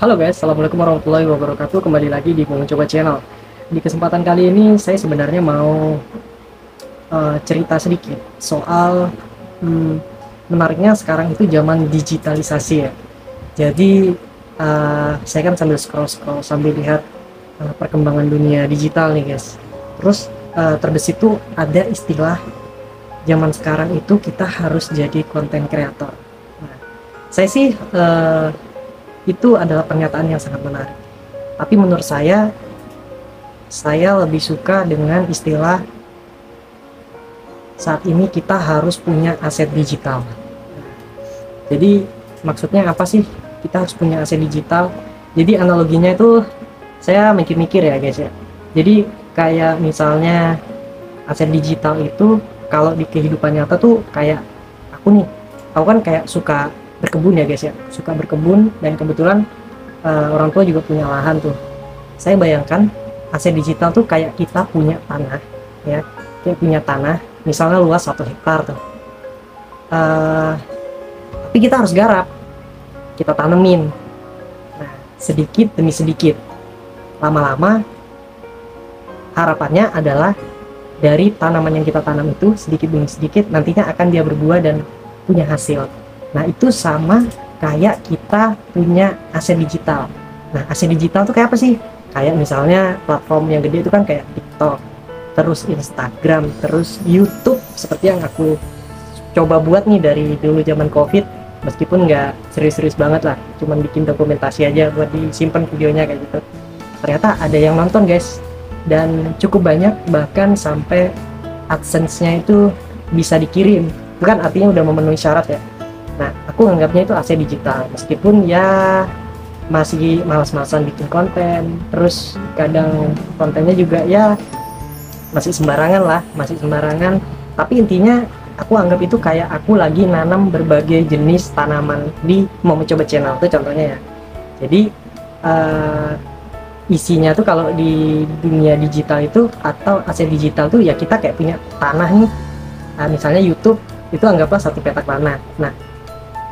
Halo guys, Assalamualaikum warahmatullahi wabarakatuh. Kembali lagi di Mencoba Channel. Di kesempatan kali ini saya sebenarnya mau cerita sedikit soal hmm, menariknya sekarang itu zaman digitalisasi ya. Jadi saya kan sambil scroll-scroll sambil lihat perkembangan dunia digital nih guys. Terus terbesit tuh ada istilah zaman sekarang itu kita harus jadi content creator. Nah, saya sih itu adalah pernyataan yang sangat menarik. Tapi menurut saya lebih suka dengan istilah saat ini kita harus punya aset digital. Jadi maksudnya apa sih kita harus punya aset digital? Jadi analoginya itu saya mikir-mikir ya guys ya. Jadi kayak misalnya aset digital itu kalau di kehidupan nyata tuh kayak aku kan kayak suka berkebun ya guys ya, suka berkebun dan kebetulan orang tua juga punya lahan tuh. Saya bayangkan aset digital tuh kayak kita punya tanah ya, kayak punya tanah misalnya luas 1 hektar tuh. Tapi kita harus garap, kita tanemin, nah sedikit demi sedikit, lama-lama harapannya adalah dari tanaman yang kita tanam itu sedikit demi sedikit nantinya akan dia berbuah dan punya hasil. Nah itu sama kayak kita punya aset digital. Nah aset digital tuh kayak apa sih? Kayak misalnya platform yang gede itu kan kayak TikTok, terus Instagram, terus YouTube seperti yang aku coba buat nih dari dulu zaman COVID, meskipun nggak serius-serius banget lah, cuman bikin dokumentasi aja buat disimpan videonya kayak gitu. Ternyata ada yang nonton guys, dan cukup banyak, bahkan sampai AdSense-nya itu bisa dikirim. Itu kan artinya udah memenuhi syarat ya. Nah, aku anggapnya itu aset digital, meskipun ya masih malas-malasan bikin konten, terus kadang kontennya juga ya masih sembarangan lah, masih sembarangan. Tapi intinya aku anggap itu kayak aku lagi nanam berbagai jenis tanaman di Mau Mencoba Channel itu contohnya ya. Jadi isinya tuh kalau di dunia digital itu atau aset digital tuh ya kita kayak punya tanah nih. Misalnya YouTube itu anggaplah satu petak tanah. Nah,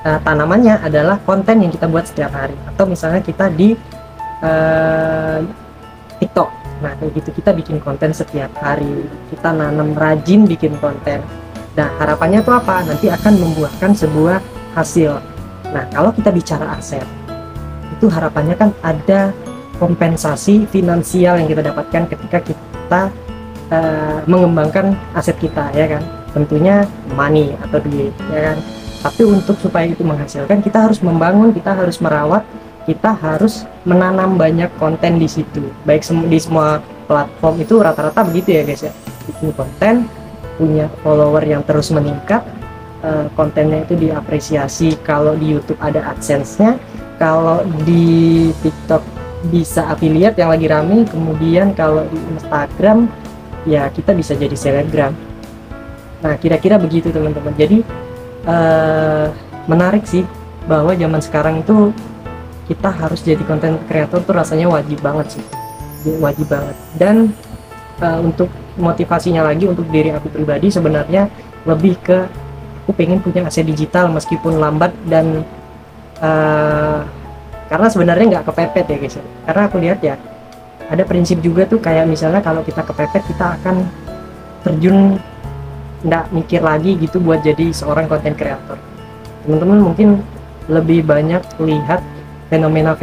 tanamannya adalah konten yang kita buat setiap hari, atau misalnya kita di TikTok. Nah kayak gitu kita bikin konten setiap hari, kita nanam rajin bikin konten. Nah harapannya tuh apa? Nanti akan membuahkan sebuah hasil. Nah kalau kita bicara aset, itu harapannya kan ada kompensasi finansial yang kita dapatkan ketika kita mengembangkan aset kita ya kan. Tentunya money atau duit ya kan. Tapi untuk supaya itu menghasilkan, kita harus membangun, kita harus merawat, kita harus menanam banyak konten di situ. Baik di semua platform itu rata-rata begitu ya guys ya. Bikin konten, punya follower yang terus meningkat, kontennya itu diapresiasi. Kalau di YouTube ada AdSense-nya, kalau di TikTok bisa affiliate yang lagi rame, kemudian kalau di Instagram ya kita bisa jadi selebgram. Nah kira-kira begitu teman-teman. Jadi menarik sih bahwa zaman sekarang itu kita harus jadi konten kreator tuh rasanya wajib banget sih, wajib banget. Dan untuk motivasinya lagi untuk diri aku pribadi sebenarnya lebih ke aku pengen punya aset digital meskipun lambat dan karena sebenarnya nggak kepepet ya guys, karena aku lihat ya ada prinsip juga tuh kayak misalnya kalau kita kepepet kita akan terjun nggak mikir lagi gitu buat jadi seorang konten kreator. Teman-teman mungkin lebih banyak lihat fenomena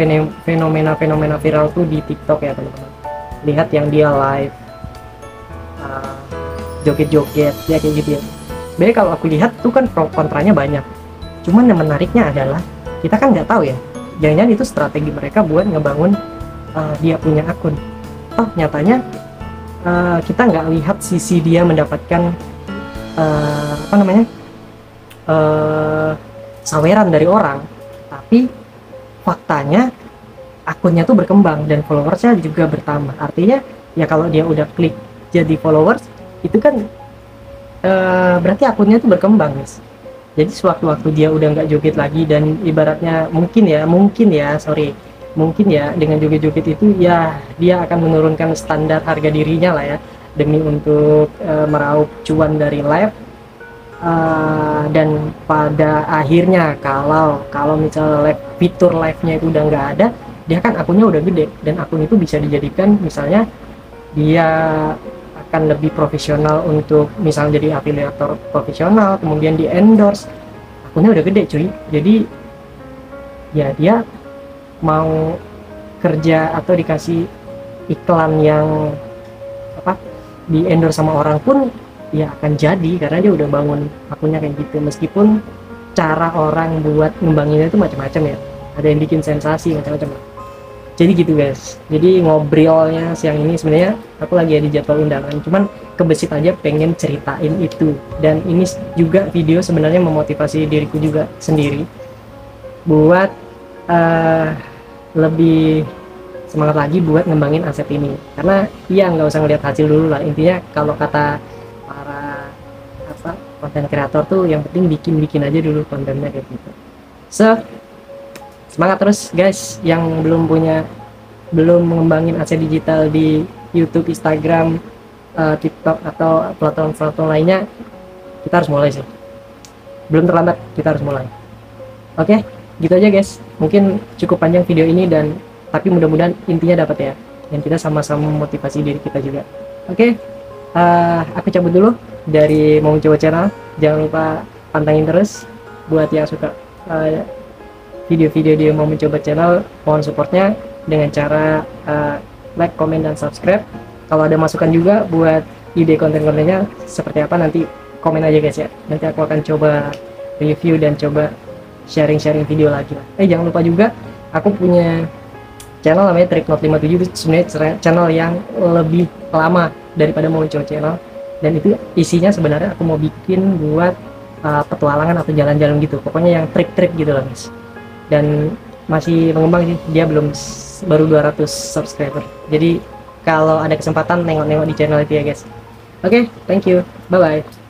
viral tuh di TikTok ya teman-teman. Lihat yang dia live joget-joget ya kayak gitu ya. Sebenarnya kalau aku lihat tuh kan pro kontranya banyak. Cuman yang menariknya adalah kita kan nggak tahu ya, jangan-jangan itu strategi mereka buat ngebangun dia punya akun. Oh nyatanya kita nggak lihat sisi dia mendapatkan saweran dari orang, tapi faktanya akunnya tuh berkembang dan followersnya juga bertambah. Artinya ya kalau dia udah klik jadi followers itu kan berarti akunnya tuh berkembang guys. Jadi sewaktu-waktu dia udah nggak joget lagi dan ibaratnya mungkin ya dengan joget-joget itu ya dia akan menurunkan standar harga dirinya lah ya, demi untuk meraup cuan dari live. Dan pada akhirnya kalau misalnya fitur live-nya itu udah nggak ada, dia kan akunnya udah gede, dan akun itu bisa dijadikan misalnya dia akan lebih profesional untuk misalnya jadi afiliator profesional, kemudian di endorse, akunnya udah gede cuy. Jadi ya dia mau kerja atau dikasih iklan yang apa di endorse sama orang pun ya akan jadi, karena dia udah bangun akunnya kayak gitu. Meskipun cara orang buat ngembanginnya itu macam-macam ya, ada yang bikin sensasi macam-macam. Jadi gitu guys, jadi ngobrolnya siang ini sebenarnya aku lagi ada jadwal undangan, cuman kebesit aja pengen ceritain itu. Dan ini juga video sebenarnya memotivasi diriku juga sendiri buat lebih semangat lagi buat ngembangin aset ini. Karena ya nggak usah ngeliat hasil dulu lah, intinya kalau kata para konten kreator tuh yang penting bikin aja dulu kontennya kayak gitu. So semangat terus guys, yang belum mengembangin aset digital di YouTube, Instagram, TikTok atau platform-platform lainnya, kita harus mulai sih. Belum terlambat, kita harus mulai. Oke, gitu aja guys. Mungkin cukup panjang video ini, tapi mudah-mudahan intinya dapat ya, dan kita sama-sama memotivasi diri kita juga. Oke, aku cabut dulu dari Mau Mencoba Channel. Jangan lupa pantengin terus buat yang suka video-video dia Mau Mencoba Channel. Mohon supportnya dengan cara like, comment, dan subscribe. Kalau ada masukan juga buat ide konten-kontennya seperti apa, nanti komen aja guys ya. Nanti aku akan coba review dan coba sharing-sharing video lagi lah. Jangan lupa juga aku punya channel namanya Tripnot 57. Itu sebenarnya channel yang lebih lama daripada Mau Mencoba Channel, dan itu isinya sebenarnya aku mau bikin buat petualangan atau jalan-jalan gitu, pokoknya yang trip-trip gitu lah guys. Dan masih mengembang sih, dia baru 200 subscriber. Jadi kalau ada kesempatan nengok-nengok di channel itu ya guys. Oke, thank you, bye bye.